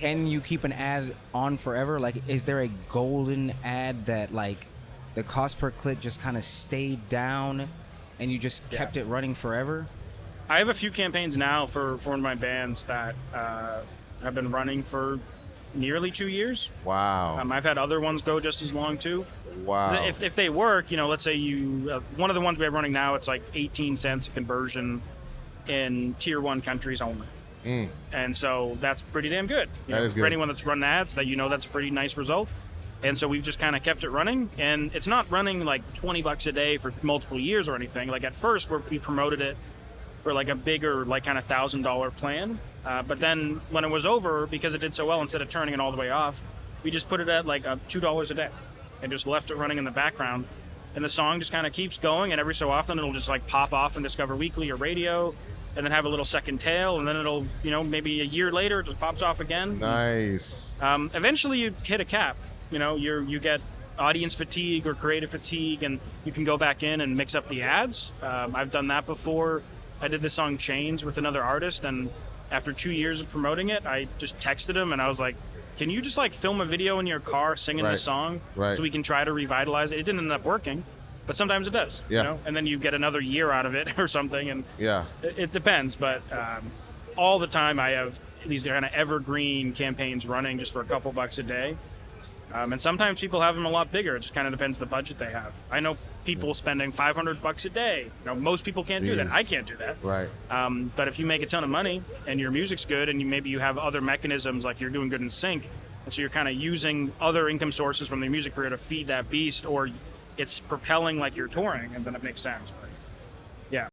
can you keep an ad on forever? Like, is there a golden ad that like the cost per click just kind of stayed down and you just kept it running forever? I have a few campaigns now for one of my bands that have been running for nearly 2 years. Wow. I've had other ones go just as long too. Wow. If they work, let's say you one of the ones we have running now, it's like 18 cents a conversion in tier 1 countries only. And so that's pretty damn good. That is good. For anyone that's running ads, that's a pretty nice result. And so we've just kind of kept it running, and it's not running like $20 a day for multiple years or anything. Like at first, we promoted it for like a bigger, like kind of $1,000 plan. But then when it was over, because it did so well, instead of turning it all the way off, we just put it at like $2 a day and just left it running in the background. And the song just kind of keeps going, and every so often it'll just like pop off in Discover Weekly or radio, and then have a little second tail, and then it'll, maybe a year later it just pops off again. Nice. Eventually you hit a cap. You get audience fatigue or creative fatigue, and you can go back in and mix up the ads. I've done that before. I did the song Chains with another artist, and after 2 years of promoting it, I just texted him and I was like, can you just like film a video in your car singing this song so we can try to revitalize it? It didn't end up working, but sometimes it does. And then you get another year out of it or something, and it depends. But all the time I have these kind of evergreen campaigns running just for a couple bucks a day. And sometimes people have them a lot bigger. It just kind of depends the budget they have. I know people spending $500 a day. Most people can't do that. I can't do that. Right. But if you make a ton of money and your music's good, and maybe you have other mechanisms, like you're doing good in sync, and so you're kind of using other income sources from your music career to feed that beast, or it's propelling like you're touring, and then it makes sense. But